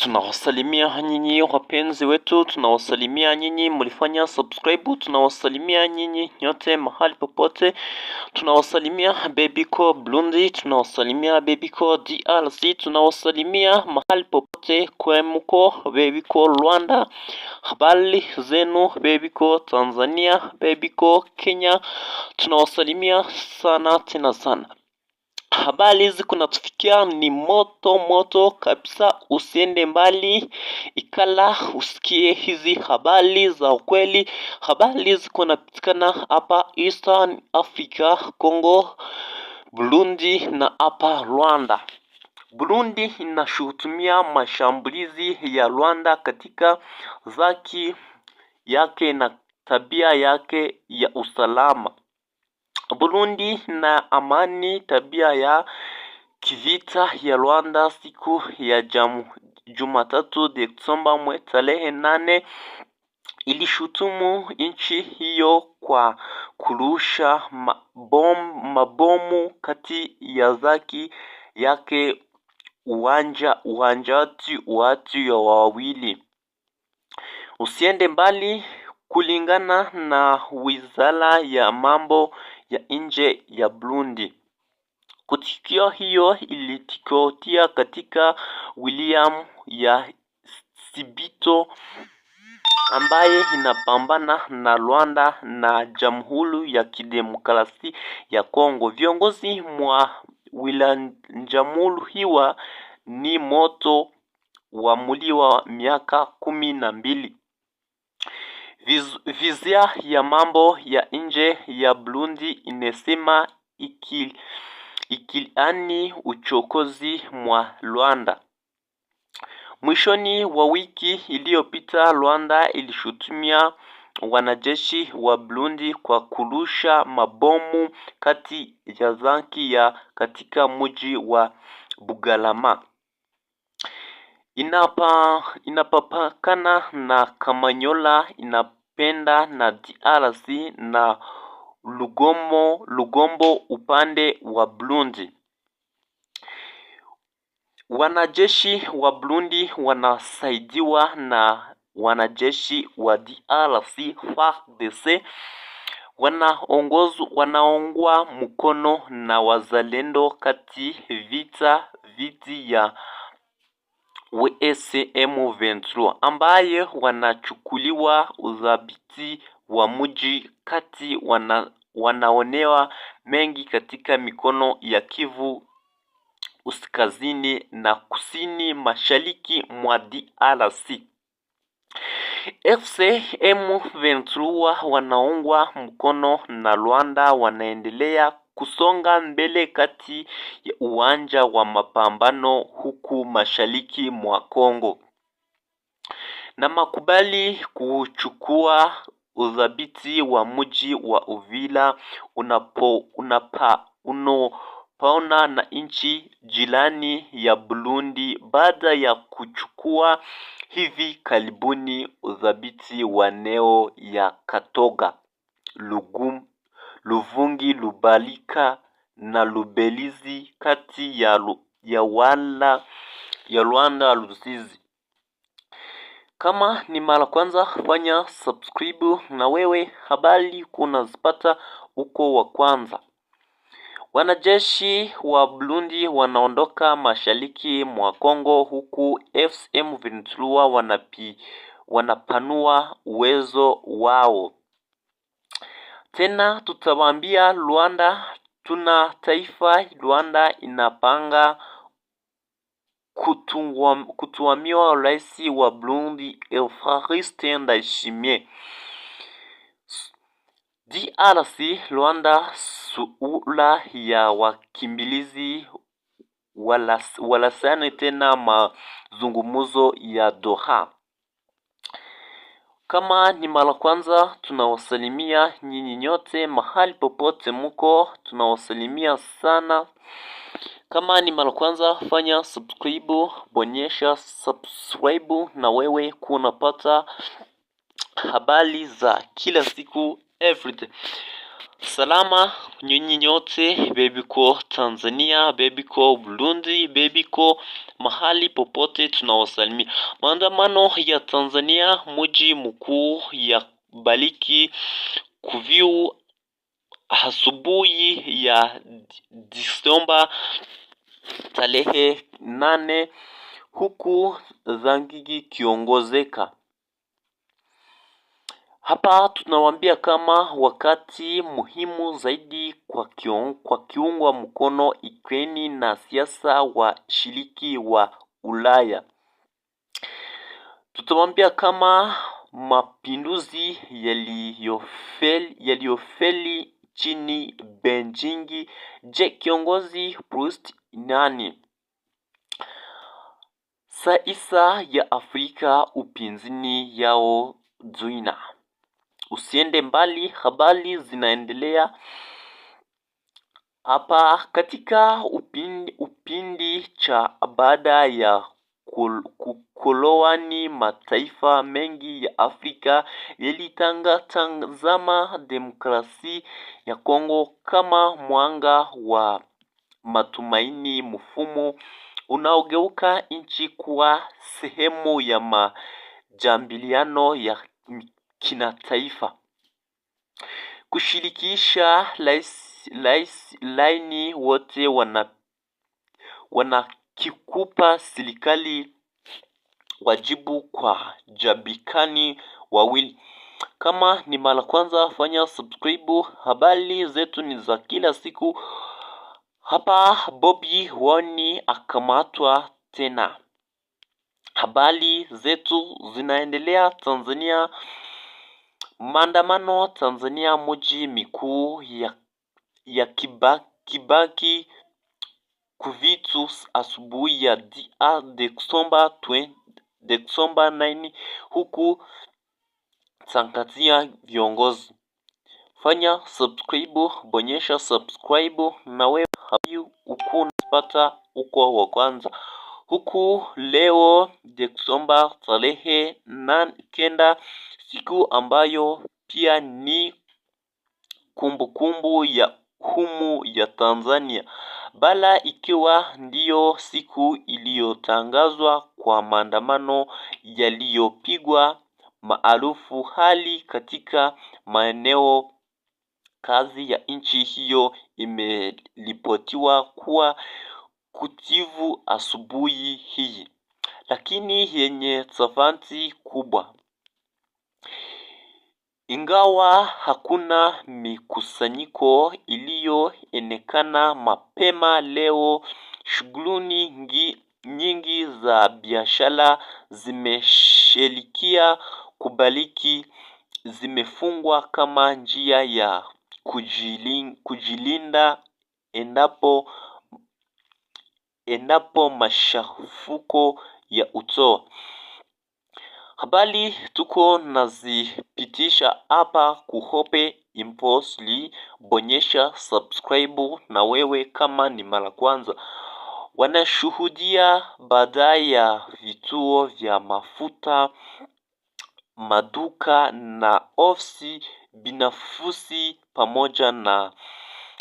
Tunawasalimia nyinyi wapenzi wetu, tunawasalimia nyinyi mlifanya subscribe, tunawasalimia nyinyi nyote mahali popote, tunawasalimia Babyco Burundi, tunawasalimia Babyco DRC, tunawasalimia mahali popote kwa mko Babyco Rwanda, habari zenu Babyco Tanzania, Babyco Kenya, tunawasalimia sana tena sana. Habari hizi kunatufikia ni moto moto kabisa, usiende mbali ikala usikie hizi habari za ukweli. Habari hizi kunapatikana hapa Eastern Africa, Congo, Burundi na hapa Rwanda. Burundi inashuhutumia mashambulizi ya Rwanda katika zaki yake na tabia yake ya usalama. Burundi na amani tabia ya kivita ya Rwanda siku ya Jumatatu Desemba tarehe 8 ilishutumu nchi hiyo kwa kurusha mabomu kati ya zaki yake uwanjati watu ya wawili. Usiende mbali, kulingana na wizara ya mambo ya nje ya Burundi. Kutikio hiyo ilitikotia katika William ya Sibito ambaye inapambana na Rwanda na Jamhuri ya Kidemokrasi ya Kongo. Viongozi mwa Jamhuri hiwa ni moto wa muliwa miaka 12. Vizia ya mambo ya nje ya Burundi inesema ikiliani uchokozi mwa Rwanda. Mwishoni wa wiki iliyopita Rwanda ilishutumia wanajeshi wa Burundi kwa kurusha mabomu kati ya zaki ya katika mji wa Bugarama. Inapapakana na Kamanyola, inapenda na DRC na Lugombo upande wa Burundi. Wanajeshi wa Burundi wanasaidiwa na wanajeshi wa DRC FARDC, wanaongwa mkono na wazalendo kati vita viti ya WSM23 ambaye wanachukuliwa udhabiti wa mji kati wanaonewa mengi katika mikono ya Kivu uskazini na kusini mashariki mwa DRC. FCM23 wanaungwa mkono na Rwanda wanaendelea kusonga mbele kati ya uwanja wa mapambano huku mashariki mwa Kongo, na makubali kuchukua udhabiti wa mji wa Uvira unapaona na nchi jirani ya Burundi baada ya kuchukua hivi karibuni udhabiti wa eneo ya Katoga, Luvungi, Lubalika na Lubelizi kati ya Rwanda Rusizi. Kama ni mara kwanza fanya subscribe na wewe habari kunazipata uko wa kwanza. Wanajeshi wa Burundi wanaondoka mashariki mwa Kongo huku FCM23 wanapanua uwezo wao. Tena tutawaambia Rwanda tuna taifa. Rwanda inapanga kutuamiwa rais wa Burundi Evariste Ndayishimiye. DRC Rwanda suala ya wakimbilizi walasane tena mazungumzo ya Doha. Kama ni mara kwanza tunawasalimia nyinyi nyote mahali popote mko, tunawasalimia sana. Kama ni mara kwanza fanya subscribe, bonyesha subscribe na wewe kunapata habari za kila siku everyday. Salama nyinyi nyote, bebiko Tanzania, bebiko Burundi, bebiko mahali popote tunawasalimia. Maandamano ya Tanzania mji mkuu ya Baliki kuviu asubuhi ya Disemba tarehe 8 huku Zangigi kiongozeka. Hapa tunawambia kama wakati muhimu zaidi kwa kiungwa mkono Ukraine na siasa wa shiriki wa Ulaya. Tutawambia kama mapinduzi yaliyofeli chini Beijing. Je, kiongozi Proust nani? Saisa ya Afrika upinzini yao Zuina. Usiende mbali, habari zinaendelea hapa katika upindi cha baada ya kukoloni. Mataifa mengi ya Afrika yalitazama demokrasia ya Kongo kama mwanga wa matumaini, mfumo unaogeuka nchi kuwa sehemu ya majadiliano ya kimataifa. Kushirikisha laini wote wanakikupa serikali wajibu kwa jabikani wawili. Kama ni mara kwanza, fanya subscribe. Habari zetu ni za kila siku. Hapa Bobby Wine akamatwa tena. Habari zetu zinaendelea Tanzania. Maandamano Tanzania, mji mikuu ya Kibaki kuvitu asubuhi ya Disemba 9 huku tangazia viongozi. Fanya subscribe, bonyesha subscribe na wewe unapata uko wa kwanza. Huku leo Disemba tarehe 9, siku ambayo pia ni kumbukumbu ya humu ya Tanzania, bala ikiwa ndiyo siku iliyotangazwa kwa maandamano yaliyopigwa maarufu. Hali katika maeneo kazi ya nchi hiyo imeripotiwa kuwa kutivu asubuhi hii, lakini yenye tofauti kubwa. Ingawa hakuna mikusanyiko iliyoonekana mapema leo, shughuli nyingi za biashara zimesherekea kubaliki zimefungwa kama njia ya kujilinda endapo mashafuko ya utoa. Habari tuko nazipitisha hapa kuhope impulsely. Bonyesha subscribe na wewe kama ni mara kwanza. Wanashuhudia baadaye ya vituo vya mafuta, maduka na ofisi binafsi pamoja na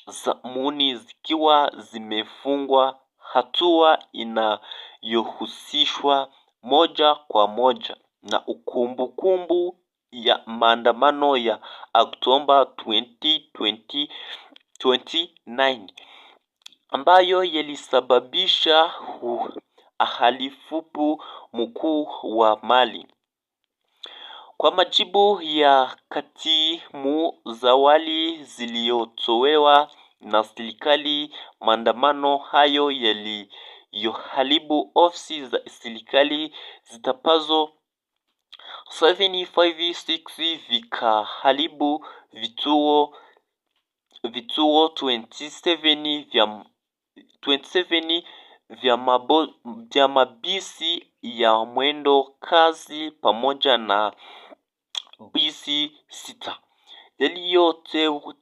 zamuni zikiwa zimefungwa, hatua inayohusishwa moja kwa moja na ukumbukumbu ya maandamano ya Oktoba 2029 ambayo yalisababisha uhalifu mkuu wa mali. Kwa majibu ya katimu zawali zilizotolewa na serikali, maandamano hayo yaliyoharibu ofisi za serikali zitapazo 756 vikaharibu vituo 27 vya mabisi ya mwendo kasi pamoja na bisi 6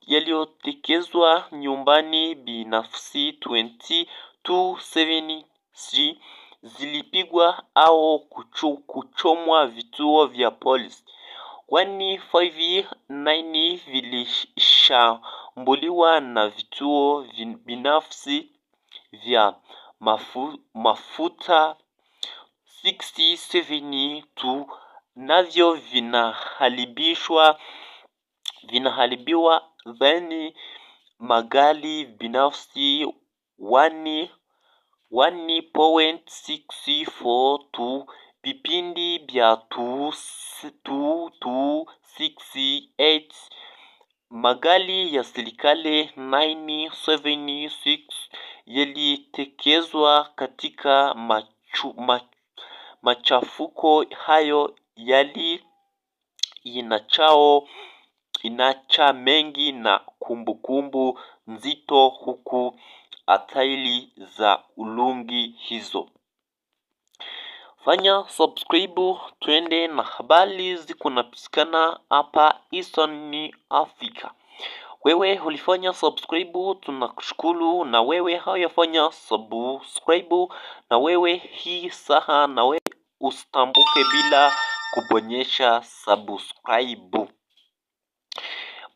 yaliyotekezwa nyumbani binafsi. 273 zilipigwa au kuchomwa vituo vya polisi, kwani 59 vilishambuliwa zinasumbuliwa na vituo binafsi vya mafuta 67 tu navyo vinaharibiwa, then magari binafsi 1.64 tu, vipindi vya 268, magari ya serikali 976 yalitekezwa katika machafuko hayo inacha mengi na kumbukumbu nzito, huku athari za ulungi hizo. Fanya subscribe, twende na habari ziko napitikana hapa Eastern Africa. Wewe ulifanya subscribe, tunakushukuru. Na wewe hayafanya subscribe, na wewe hii saha, na wewe usitambuke bila kubonyesha subscribe.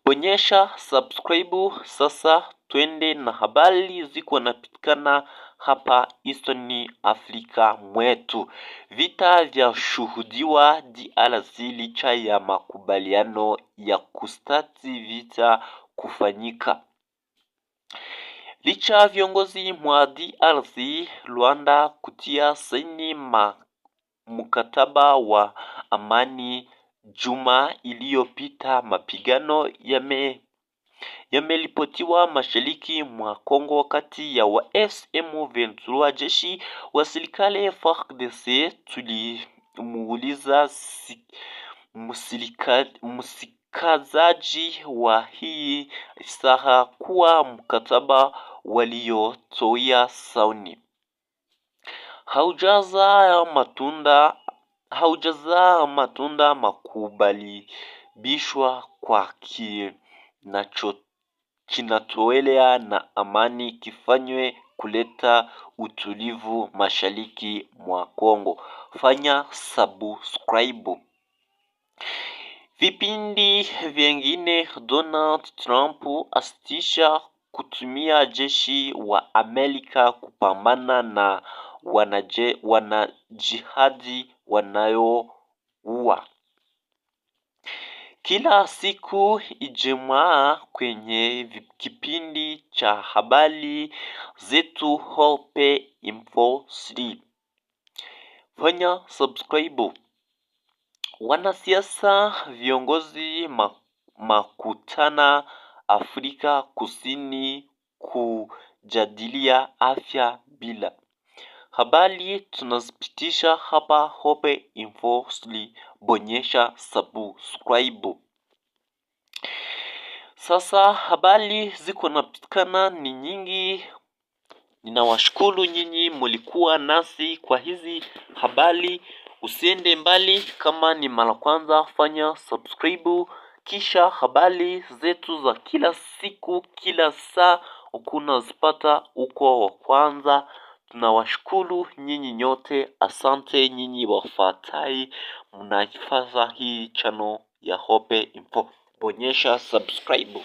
Bonyesha subscribe sasa, twende na habari ziko napitikana hapa Eastern Africa mwetu. Vita vya shuhudiwa DRC licha ya makubaliano ya kustati vita kufanyika. Licha viongozi mwa DRC Rwanda kutia saini mkataba wa amani juma iliyopita, mapigano yameripotiwa mashariki mwa Kongo kati ya wa M23 jeshi wa serikali FARDC. Tulimuuliza msikazaji wa hii saha kuwa mkataba waliotoa saini haujazaa matunda makubalishwa kwa kinatoelea na amani kifanywe kuleta utulivu mashariki mwa Kongo. Fanya subscribe. Vipindi vingine, Donald Trump asitisha kutumia jeshi wa Amerika kupambana na wanajihadi wanaoua. Kila siku Ijumaa kwenye kipindi cha habari zetu Hope Info 3. Fanya subscribe. Wanasiasa viongozi makutana Afrika Kusini kujadilia afya bila. Habari tunazipitisha hapa Hope Info 3. Bonyesha subscribe. Sasa habari ziko napitikana ni nyingi. Ninawashukuru nyinyi mulikuwa nasi kwa hizi habari. Usiende mbali. Kama ni mara kwanza, fanya subscribe, kisha habari zetu za kila siku kila saa ukunazipata uko wa kwanza. Tunawashukuru nyinyi nyote, asante nyinyi wafuatai mnaifadha hii channel ya Hope Info. Bonyesha subscribe.